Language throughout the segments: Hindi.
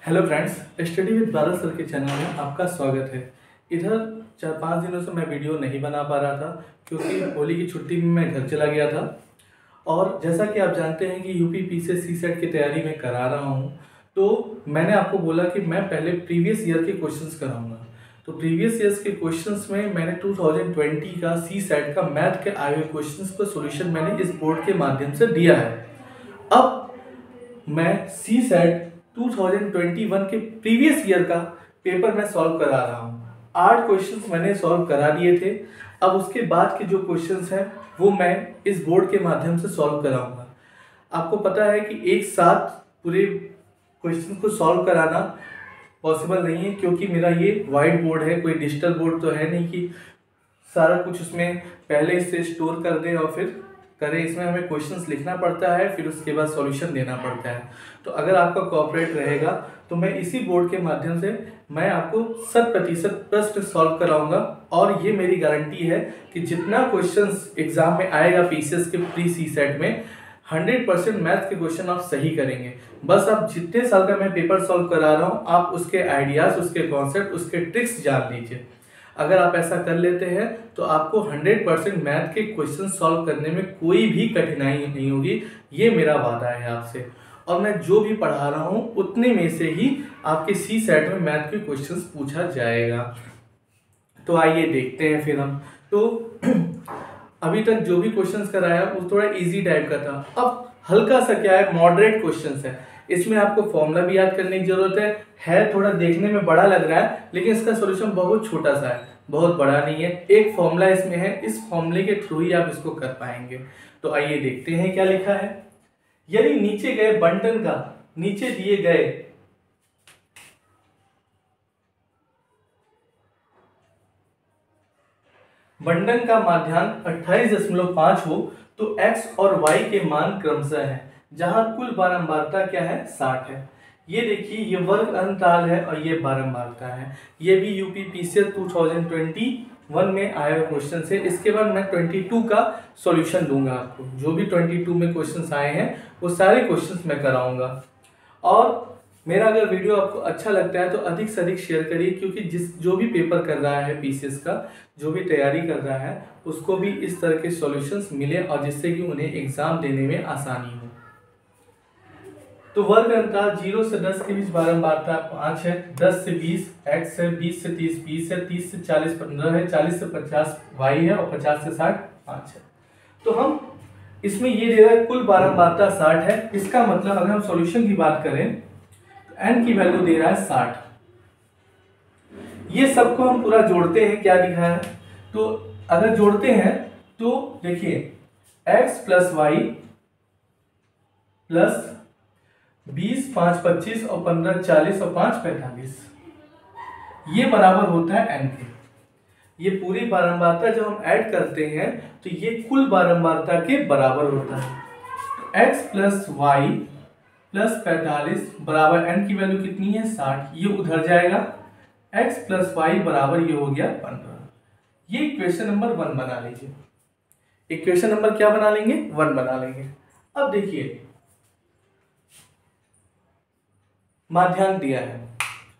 हेलो फ्रेंड्स, स्टडी विद बादल सर के चैनल में आपका स्वागत है। इधर 4-5 दिनों से मैं वीडियो नहीं बना पा रहा था क्योंकि होली की छुट्टी में मैं घर चला गया था। और जैसा कि आप जानते हैं कि यूपी पीसीएस सीसेट की तैयारी मैं करा रहा हूं, तो मैंने आपको बोला कि मैं पहले प्रीवियस ईयर के क्वेश्चंस कराऊंगा। तो प्रीवियस ईयर्स के क्वेश्चंस में मैंने 2020 का सीसेट का मैथ के आए हुए क्वेश्चंस का सॉल्यूशन मैंने इस बोर्ड के माध्यम से दिया है। अब मैं सीसेट 2021 के प्रीवियस ईयर का पेपर मैं सॉल्व करा रहा हूँ। 8 क्वेश्चंस मैंने सॉल्व करा दिए थे। अब उसके बाद के जो क्वेश्चंस हैं वो मैं इस बोर्ड के माध्यम से सॉल्व कराऊंगा। आपको पता है कि एक साथ पूरे क्वेश्चन को सॉल्व कराना पॉसिबल नहीं है क्योंकि मेरा ये वाइट बोर्ड है, कोई डिजिटल बोर्ड तो है नहीं कि सारा कुछ उसमें पहले से स्टोर कर दें और फिर करें। इसमें हमें क्वेश्चंस लिखना पड़ता है, फिर उसके बाद सॉल्यूशन देना पड़ता है। तो अगर आपका कोऑपरेट रहेगा तो मैं इसी बोर्ड के माध्यम से मैं आपको 100% प्रश्न सॉल्व कराऊंगा। और ये मेरी गारंटी है कि जितना क्वेश्चंस एग्जाम में आएगा पीसीएस के प्री सी सेट में 100% मैथ के क्वेश्चन आप सही करेंगे। बस आप जितने साल का मैं पेपर सॉल्व करा रहा हूँ आप उसके आइडियाज, उसके कॉन्सेप्ट, उसके ट्रिक्स जान लीजिए। अगर आप ऐसा कर लेते हैं तो आपको 100% मैथ के क्वेश्चन सॉल्व करने में कोई भी कठिनाई नहीं होगी। ये मेरा वादा है आपसे। और मैं जो भी पढ़ा रहा हूँ उतने में से ही आपके सी सेट में मैथ के क्वेश्चंस पूछा जाएगा। तो आइए देखते हैं फिर हम। तो अभी तक जो भी क्वेश्चंस कराया वो थोड़ा इजी टाइप का था। अब हल्का सा क्या है, मॉडरेट क्वेश्चंस है। इसमें आपको फॉर्मूला भी याद करने की जरूरत है। थोड़ा देखने में बड़ा लग रहा है लेकिन इसका सॉल्यूशन बहुत छोटा सा है, बहुत बड़ा नहीं है। एक फॉर्मूला इसमें है, इस फॉर्मूले के थ्रू ही आप इसको कर पाएंगे। तो आइए देखते हैं क्या लिखा है। यदि नीचे गए बंटन का नीचे दिए गए बंटन का माध्यांक 28.5 हो तो x और y के मान क्रमशः है, जहां कुल बारंबारता क्या है, 60 है। ये देखिए, ये वर्ग अंतराल है और ये बारंबारता है। ये भी यूपी पीसीएस 2021 में आया क्वेश्चन है। इसके बाद मैं 22 का सॉल्यूशन दूंगा आपको। जो भी 22 में क्वेश्चंस आए हैं वो सारे क्वेश्चंस मैं कराऊंगा। और मेरा अगर वीडियो आपको अच्छा लगता है तो अधिक से अधिक शेयर करिए क्योंकि जो भी पेपर कर रहा है पीसीएस का, जो भी तैयारी कर रहा है उसको भी इस तरह के सॉल्यूशंस मिले और जिससे कि उन्हें एग्जाम देने में आसानी हो। तो वर्ग अंतराल 0 से 10 के बीच बारंबारता 5 है, 10 से 20 x है, 20 से 30 20 है, 30 से 40 15 है, 40 से 50 y है और 50 से 60 5 है। तो हम इसमें ये दे रहा है कुल बारंबारता 60 है। इसका मतलब अगर हम सॉल्यूशन की बात करें तो n की वैल्यू दे रहा है 60। ये सबको हम पूरा जोड़ते हैं, क्या लिखा है तो अगर जोड़ते हैं तो देखिए x प्लस वाई प्लस 20 5 25 और 15 40 और 5 45 ये बराबर होता है n के। ये पूरी बारंबारता जब हम ऐड करते हैं तो ये कुल बारंबारता के बराबर होता है। तो x प्लस वाई प्लस 45 बराबर n की वैल्यू कितनी है, 60। ये उधर जाएगा, x प्लस वाई बराबर ये हो गया 15। ये इक्वेशन नंबर 1 बना लीजिए। इक्वेशन नंबर क्या बना लेंगे, 1 बना लेंगे। अब देखिए माध्यांक दिया है।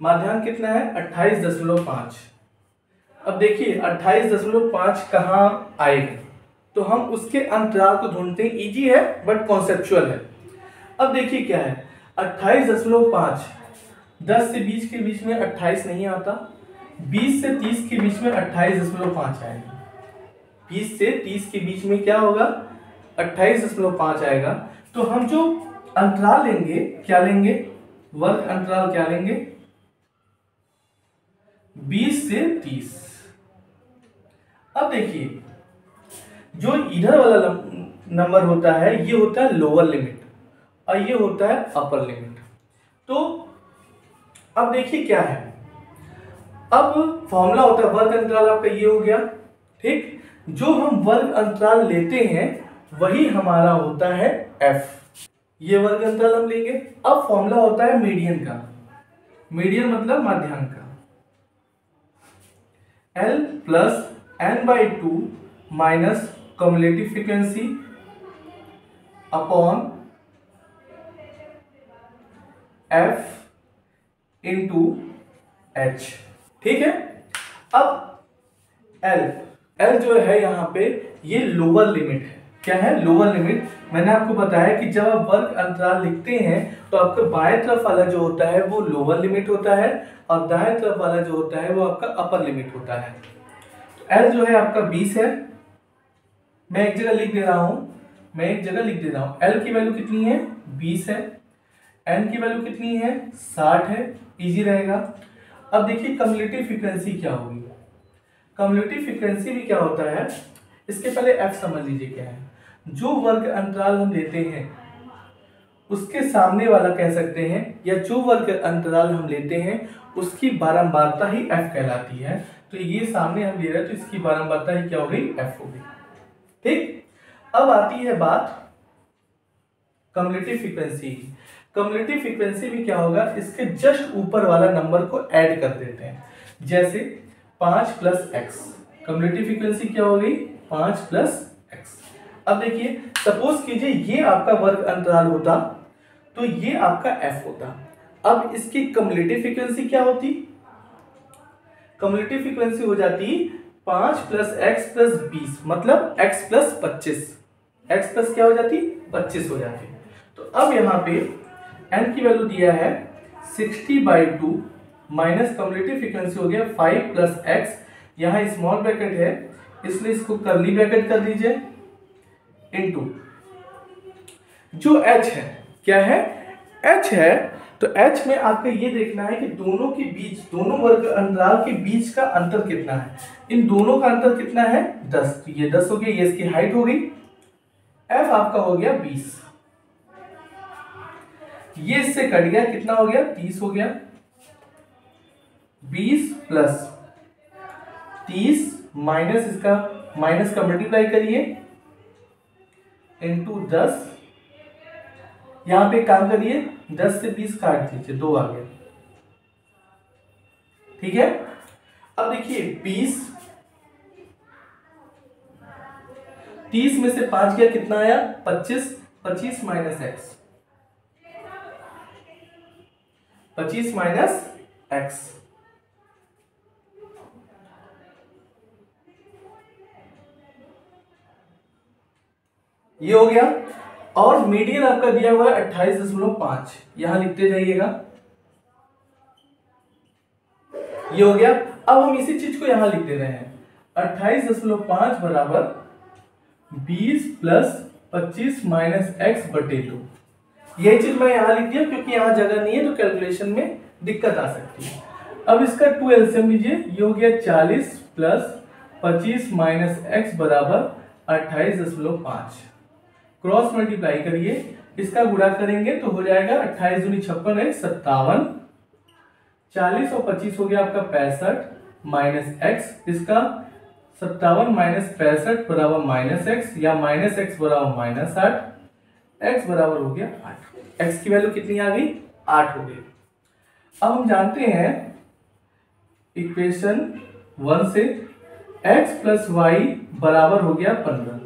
माध्यांक कितना है, 28.5। अब देखिए 28.5 कहाँ आएगा तो हम उसके अंतराल को ढूंढते हैं। इजी है बट कॉन्सेप्चुअल है। अब देखिए क्या है 28.5, 10 से 20 के बीच में 28 नहीं आता, 20 से 30 के बीच में 28.5 आएगा। 20 से 30 के बीच में क्या होगा, 28.5 आएगा। तो हम जो अंतराल लेंगे क्या लेंगे, वर्ग अंतराल क्या लेंगे, 20 से 30। अब देखिए जो इधर वाला नंबर होता है ये होता है लोअर लिमिट और ये होता है अपर लिमिट। तो अब देखिए क्या है, अब फॉर्मूला होता है वर्ग अंतराल आपका ये हो गया, ठीक। जो हम वर्ग अंतराल लेते हैं वही हमारा होता है f। ये वर्ग अंतराल हम लेंगे। अब फॉर्मूला होता है मीडियन का। मीडियन मतलब माध्यांक का, L plus n/2 minus cumulative frequency upon f into H. ठीक है, अब एल जो है यहाँ पे ये लोअर लिमिट है। क्या है? Lower limit. मैंने आपको बताया कि जब आप वर्ग अंतराल लिखते हैं तो आपका बाएं तरफ वाला जो होता है वो लोअर लिमिट होता है और दाएं तरफ वाला जो होता है वो आपका अपर लिमिट होता है। तो एल जो है आपका 20 है। मैं एक जगह लिख दे रहा हूं, एल की वैल्यू कितनी है? 20 है। एन की वैल्यू कितनी है? 60 है। इजी रहेगा। अब देखिए कम्युलेटिव फ्रीक्वेंसी क्या होगी। कम्युलेटिव फ्रीक्वेंसी भी क्या होता है, इसके पहले एफ समझ लीजिए क्या है। जो वर्ग अंतराल हम लेते हैं उसके सामने वाला कह सकते हैं, या जो वर्ग अंतराल हम लेते हैं उसकी बारंबारता ही एफ कहलाती है। तो ये सामने हम ले रहे हैं तो इसकी बारंबारता ही क्या हो गई? एफ हो गई। ठीक, अब आती है बात कम्युलेटिव फ्रीक्वेंसी। कम्युलेटिव फ्रीक्वेंसी भी क्या होगा, इसके जस्ट ऊपर वाला नंबर को ऐड कर देते हैं। जैसे 5 प्लस एक्स, कम्युलेटिव फ्रीक्वेंसी क्या हो गई? 5 प्लस एक्स। अब देखिए सपोज कीजिए ये आपका वर्ग अंतराल होता तो ये आपका एफ होता। अब इसकी कम्युलेटिव फ्रीक्वेंसी क्या होती? कम्युलेटिव फ्रीक्वेंसी हो जाती 5 प्लस एक्स प्लस 20, मतलब एक्स प्लस 25। एक्स प्लस क्या हो जाती? 25 हो जाती। तो अब यहाँ पे एन की वैल्यू दिया है 60/2 माइनस कम्युलेटिव फ्रीक्वेंसी हो गया 5 प्लस एक्स। यहाँ स्मॉल ब्रैकेट है इसलिए इसको कर्ली ब्रैकेट कर दीजिए, इनटू जो एच है। क्या है? एच है। तो एच में आपको ये देखना है कि दोनों के बीच, दोनों वर्ग अंतराल के बीच का अंतर कितना है। इन दोनों का अंतर कितना है? 10। तो ये 10 हो गया, ये इसकी हाइट हो गई। एफ आपका हो गया 20। ये इससे कट गया, कितना हो गया? 30 हो गया। 20 प्लस 30 माइनस इसका, माइनस का मल्टीप्लाई करिए इंटू 10। यहां पे काम करिए, 10 से 20 काट दीजिए, 2 आ गया। ठीक है, अब देखिए 30 में से 5 गया, कितना आया? 25। 25 माइनस एक्स, 25 माइनस एक्स, ये हो गया। और मीडियन आपका दिया हुआ है 28.5, यहां लिखते जाइएगा, ये हो गया। अब हम इसी चीज को यहां लिख दे रहे हैं, 28.5 बराबर 20 प्लस 25 माइनस एक्स बटे 2। यही चीज मैं यहां लिख दिया क्योंकि यहां जगह नहीं है तो कैलकुलेशन में दिक्कत आ सकती है। अब इसका 2 एलसीएम लीजिए, ये हो गया 40 प्लस 25 माइनस एक्स बराबर 28.5। क्रॉस मल्टीप्लाई करिए, इसका गुणा करेंगे तो हो जाएगा 28 दूनी 56 है 57। 40 और 25 हो गया आपका 65 माइनस एक्स, इसका 57 माइनस 65 बराबर माइनस एक्स, या माइनस एक्स बराबर माइनस 8। एक्स बराबर हो गया 8। एक्स की वैल्यू कितनी आ गई? 8 हो गई। अब हम जानते हैं इक्वेशन 1 से x प्लस वाई बराबर हो गया 15।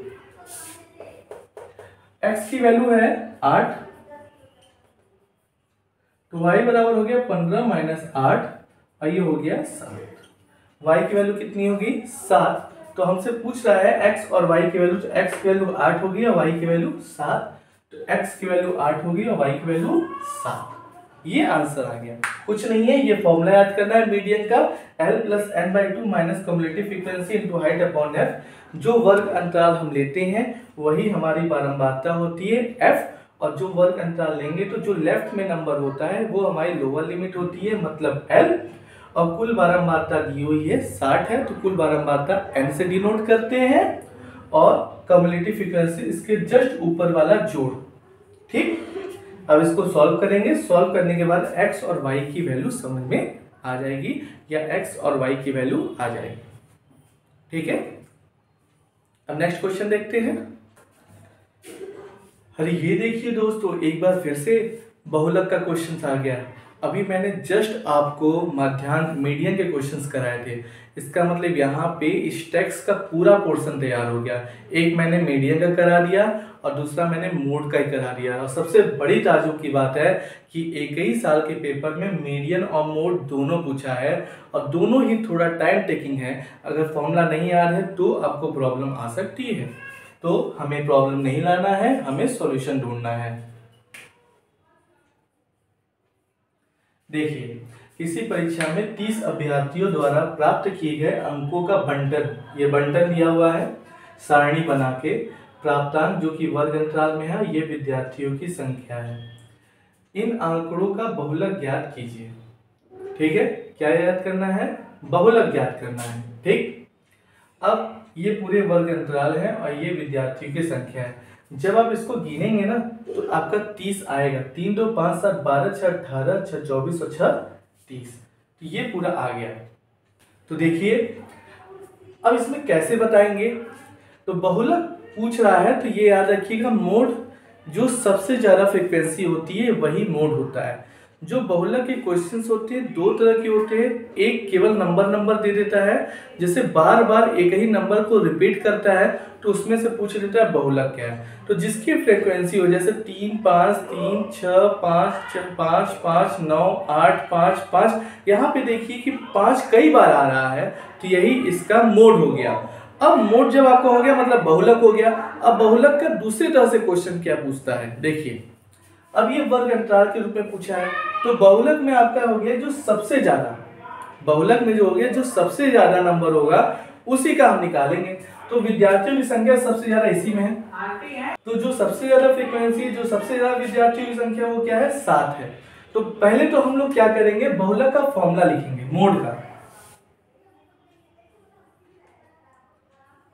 x की वैल्यू है 8 तो y बराबर हो गया 15 माइनस 8 और ये हो गया 7। y की वैल्यू कितनी होगी? 7। तो हमसे पूछ रहा है x और y की वैल्यू, तो x की वैल्यू 8 होगी और y की वैल्यू 7। तो x की वैल्यू 8 होगी और y की वैल्यू 7। ये आंसर आ गया, कुछ नहीं है। ये फॉर्मूला याद करना है मीडियन का, L plus n/2 minus cumulative frequency into height upon f। जो वर्ग अंतराल हम लेते हैं वही हमारी बारंबारता होती है f, और जो वर्ग अंतराल लेंगे तो जो लेफ्ट में नंबर होता है वो हमारी लोअर लिमिट होती है, मतलब L। और कुल बारंबारता दी हुई है 60 है, तो कुल बारंबारता n से डिनोट करते हैं और कम्युलेटिव फ्रीक्वेंसी इसके जस्ट ऊपर वाला जोड़। ठीक, अब इसको सॉल्व करेंगे। सॉल्व करने के बाद x और y की वैल्यू समझ में आ जाएगी, या x और y की वैल्यू आ जाएगी। ठीक है, अब नेक्स्ट क्वेश्चन देखते हैं। अरे ये देखिए दोस्तों, एक बार फिर से बहुलक का क्वेश्चन आ गया। अभी मैंने जस्ट आपको मध्याह्न मीडियन के क्वेश्चंस कराए थे। इसका मतलब यहाँ पे इस टेक्स्ट का पूरा पोर्शन तैयार हो गया। एक मैंने मीडियन का करा दिया और दूसरा मैंने मोड का ही करा दिया। और सबसे बड़ी ताज्जुब की बात है कि एक ही साल के पेपर में मीडियन और मोड दोनों पूछा है और दोनों ही थोड़ा टाइम टेकिंग है। अगर फॉर्मूला नहीं याद है तो आपको प्रॉब्लम आ सकती है। तो हमें प्रॉब्लम नहीं लाना है, हमें सॉल्यूशन ढूंढना है। देखिए, किसी परीक्षा में 30 अभ्यर्थियों द्वारा प्राप्त किए गए अंकों का बंटन, ये बंटन दिया हुआ है सारणी बना के, प्राप्तांक जो कि वर्ग अंतराल में है, ये विद्यार्थियों की संख्या है। इन आंकड़ों का बहुलक ज्ञात कीजिए। ठीक है, क्या याद करना है? बहुलक ज्ञात करना है। ठीक, अब ये पूरे वर्ग अंतराल है और ये विद्यार्थियों की संख्या है। जब आप इसको गिनेंगे ना तो आपका 30 आएगा। 3 2 5 7 12 6 18 6 24 और 6 30। तो ये पूरा आ गया। तो देखिए, अब इसमें कैसे बताएंगे? तो बहुलक पूछ रहा है तो ये याद रखिएगा, मोड जो सबसे ज्यादा फ्रीक्वेंसी होती है वही मोड होता है। जो बहुलक के क्वेश्चंस होते हैं दो तरह के होते हैं। एक केवल नंबर दे देता है, जैसे बार बार एक ही नंबर को रिपीट करता है तो उसमें से पूछ लेता है बहुलक क्या है। तो जिसकी फ्रीक्वेंसी हो, जैसे 3 5 3 6 5 5 5 9 8 5 5, यहाँ पे देखिए कि 5 कई बार आ रहा है, तो यही इसका मोड हो गया। अब मोड जब आपको हो गया मतलब बहुलक हो गया। अब बहुलक का दूसरी तरह से क्वेश्चन क्या पूछता है, देखिए। अब ये वर्ग अंतराल के रूप में पूछा है, तो बहुलक में आपका हो गया जो सबसे ज्यादा, बहुलक में जो हो गया जो सबसे ज्यादा नंबर होगा उसी का हम निकालेंगे। तो विद्यार्थियों की संख्या सबसे ज्यादा इसी में है, तो जो सबसे ज्यादा फ्रीक्वेंसी, जो सबसे ज्यादा विद्यार्थियों की संख्या वो क्या है? 7 है। तो पहले तो हम लोग क्या करेंगे, बहुलक का फॉर्मूला लिखेंगे मोड का।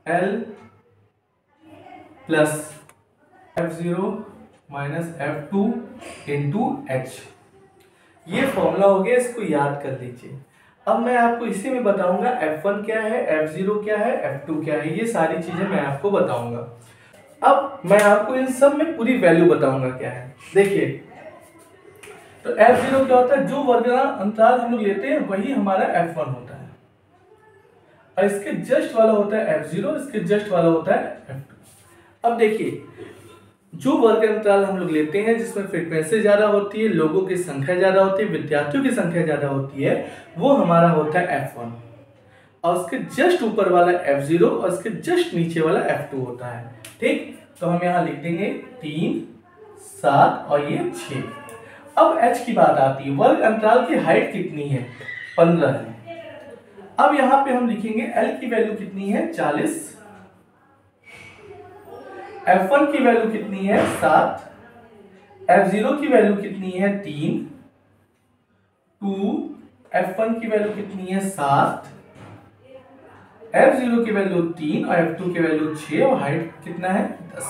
L plus F0 minus F2 into H, ये फॉर्मूला हो गया, इसको याद कर लीजिए। अब मैं आपको इसी में बताऊंगा F1 क्या है, F0 क्या है, F2 क्या है, ये सारी चीजें मैं आपको बताऊंगा। अब मैं आपको इन सब में पूरी वैल्यू बताऊंगा क्या है। देखिए, तो F0 क्या होता है, जो वर्ग अंतराल हम लोग लेते हैं वही हमारा F1 होता है, और इसके जस्ट वाला होता है F0, इसके जस्ट वाला होता है F2। अब देखिए, जो वर्ग अंतराल हम लोग लेते हैं जिसमें फ्रीक्वेंसी ज्यादा होती है, लोगों की संख्या ज्यादा होती है, विद्यार्थियों की संख्या ज्यादा होती है, वो हमारा होता है F1, और उसके जस्ट ऊपर वाला F0 और उसके जस्ट नीचे वाला F2 होता है। ठीक, तो हम यहाँ लिख देंगे 3 7 और ये 6। अब H की बात आती है, वर्ग अंतराल की हाइट कितनी है? 15 है। अब यहाँ पे हम लिखेंगे L की वैल्यू कितनी है? 40। F1 की वैल्यू कितनी है? 7। F0 की वैल्यू कितनी है? 3। 2 F1 की वैल्यू कितनी है? 7। F0 की वैल्यू 3 और F2 की वैल्यू 6, और हाइट कितना है? 10।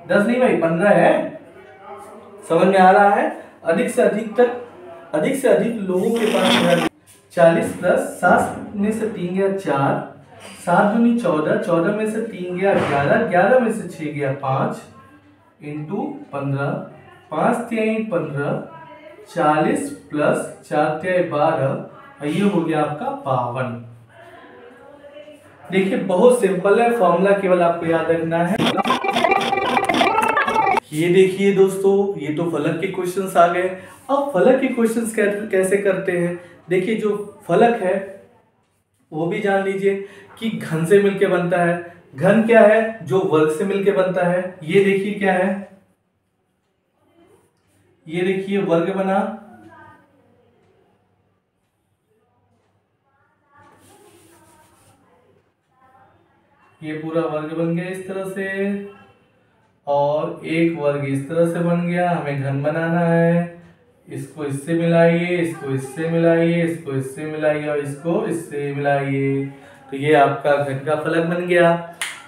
10 नहीं भाई, 15 है। समझ में आ रहा है? अधिक से अधिक लोगों के पास 40 प्लस 7 में से 3 गया 4, 7 दूनी 14, 14 में से 3 गया 11, 11 में से 6 गया 5 इंटू 15, 5 3 15, 40 प्लस 4 3 12, और ये हो गया आपका 52। देखिए, बहुत सिंपल है, फॉर्मूला केवल आपको याद रखना है। ये देखिए दोस्तों, ये तो फलक के क्वेश्चंस आ गए। अब फलक के क्वेश्चंस कैसे करते हैं? देखिए, जो फलक है वो भी जान लीजिए कि घन से मिलके बनता है। घन क्या है? जो वर्ग से मिलके बनता है। ये देखिए क्या है, ये देखिए वर्ग बना, ये पूरा वर्ग बन गया इस तरह से, और एक वर्ग इस तरह से बन गया। हमें घन बनाना है, इसको इससे मिलाइए, इसको इससे मिलाइए, इसको इससे मिलाइए और इसको इससे मिलाइए, तो ये आपका घन का फलक बन गया।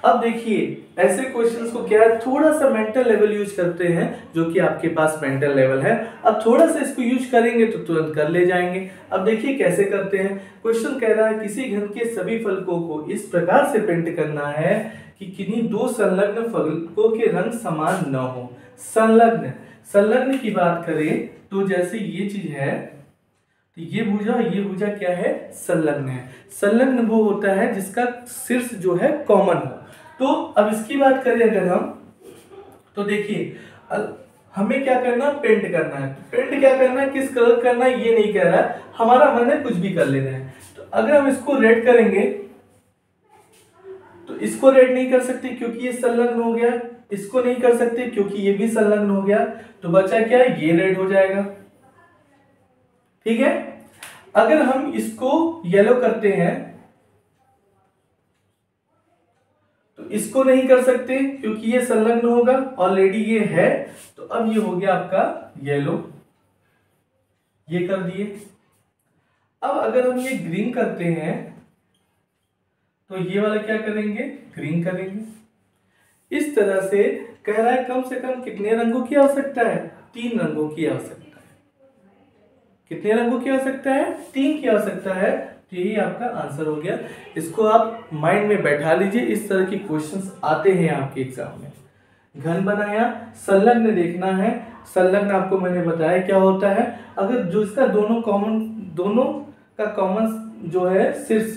अब देखिए, ऐसे क्वेश्चंस को क्या है, थोड़ा सा मेंटल लेवल यूज करते हैं, जो कि आपके पास मेंटल लेवल है। अब थोड़ा सा इसको यूज करेंगे तो तुरंत कर ले जाएंगे। अब देखिए कैसे करते हैं। क्वेश्चन कह रहा है किसी घन के सभी फलकों को इस प्रकार से प्रिंट करना है कि किन्हीं दो संलग्न फलकों के रंग समान न हो। संलग्न की बात करें तो जैसे ये चीज है, तो ये भुजा क्या है, संलग्न है। संलग्न वो होता है जिसका शीर्ष जो है कॉमन हो। तो अब इसकी बात करें अगर हम, तो देखिए हमें क्या करना, पेंट करना है। पेंट क्या करना है, किस कलर करना है ये नहीं कह रहा है, हमारा मन है कुछ भी कर लेना है। तो अगर हम इसको रेड करेंगे तो इसको रेड नहीं कर सकते क्योंकि ये संलग्न हो गया, इसको नहीं कर सकते क्योंकि ये भी संलग्न हो गया, तो बचा क्या, ये रेड हो जाएगा। ठीक है। अगर हम इसको येलो करते हैं तो इसको नहीं कर सकते क्योंकि ये संलग्न होगा, ऑलरेडी ये है। तो अब ये हो गया आपका येलो, ये कर दिए। अब अगर हम ये ग्रीन करते हैं तो ये वाला क्या करेंगे, ग्रीन करेंगे। इस तरह से कह रहा है कम से कम कितने रंगों की आवश्यकता है, 3 रंगों की आवश्यकता है। कितने रंगों की आवश्यकता है, 3 की आवश्यकता है। तो यही आपका आंसर हो गया। इसको आप माइंड में बैठा लीजिए, इस तरह के क्वेश्चंस आते हैं आपके एग्जाम में। घन बनाया, संलग्न देखना है। संलग्न आपको मैंने बताया क्या होता है, अगर जो इसका दोनों का कॉमन जो है शीर्ष,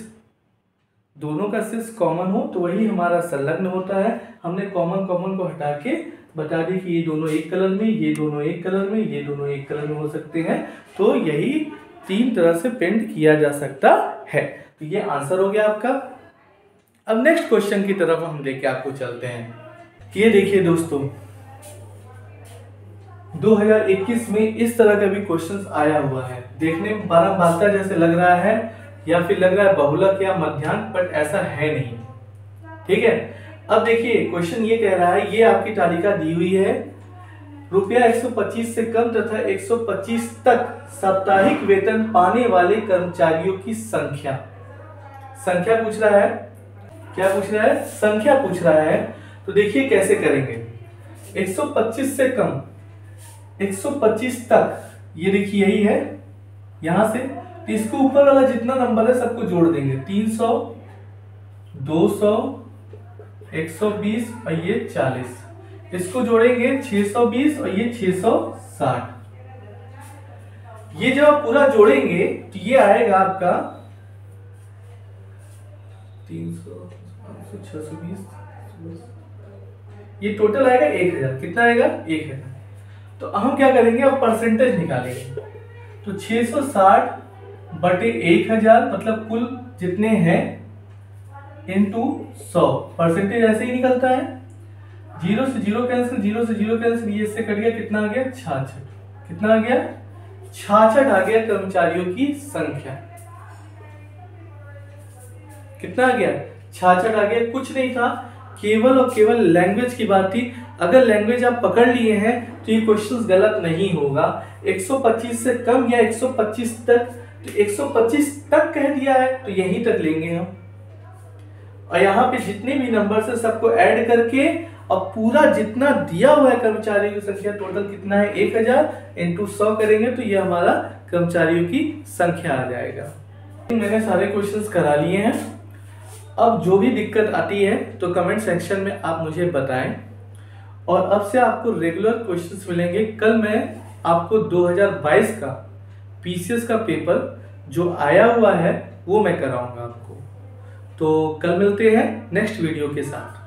दोनों का शीर्ष कॉमन हो तो वही हमारा संलग्न होता है। हमने कॉमन को हटा के बता दी कि ये दोनों एक कलर में, ये दोनों एक कलर में, ये दोनों एक कलर में हो सकते हैं। तो यही 3 तरह से पेंट किया जा सकता है। तो ये आंसर हो गया आपका। अब नेक्स्ट क्वेश्चन की तरफ हम लेके आपको चलते हैं। ये देखिए दोस्तों, 2021 में इस तरह का भी क्वेश्चन आया हुआ है। देखने में 12 भाषा जैसे लग रहा है या फिर लग रहा है बहुलक या मध्याह्न, बट ऐसा है नहीं। ठीक है। अब देखिए क्वेश्चन ये कह रहा है, ये आपकी तालिका दी हुई है, रुपया 125 से कम तथा 125 तक साप्ताहिक वेतन पाने वाले कर्मचारियों की संख्या पूछ रहा है। क्या पूछ रहा है, संख्या पूछ रहा है। तो देखिए कैसे करेंगे, 125 से कम 125 तक, ये देखिए यही है यहां से, तो इसको ऊपर वाला जितना नंबर है सबको जोड़ देंगे, 300, 200, 120 और ये 40, इसको जोड़ेंगे 620 और ये 660। ये जब आप पूरा जोड़ेंगे तो ये आएगा आपका 300, 500, 620, ये टोटल आएगा 1000। कितना आएगा, 1000। तो हम क्या करेंगे, अब परसेंटेज निकालेंगे। तो 660 बटे 1000 मतलब कुल जितने हैं इंटू 100, परसेंटेज ऐसे ही निकलता है। 0 से 0 कैंसिल, 0 से 0 कैंसिल, ये इससे कट गया, कितना आ गया, 66। कितना आ गया, 66 आ गया कर्मचारियों की संख्या। कितना आ गया, 66 आ गया। कुछ नहीं था, केवल और केवल लैंग्वेज की बात थी। अगर लैंग्वेज आप पकड़ लिए हैं तो ये क्वेश्चंस गलत नहीं होगा। 125 से कम या 125 तक, तो 125 तक कह दिया है तो यहीं तक लेंगे हम, और यहाँ पे जितने भी नंबर से सबको ऐड करके और पूरा जितना दिया हुआ है कर्मचारियों की संख्या टोटल कितना है, 1000 इंटू 100 करेंगे तो ये हमारा कर्मचारियों की संख्या आ जाएगा। मैंने सारे क्वेश्चंस करा लिए हैं। अब जो भी दिक्कत आती है तो कमेंट सेक्शन में आप मुझे बताएं, और अब से आपको रेगुलर क्वेश्चंस मिलेंगे। कल मैं आपको 2022 का पीसीएस का पेपर जो आया हुआ है वो मैं कराऊंगा आपको। तो कल मिलते हैं नेक्स्ट वीडियो के साथ।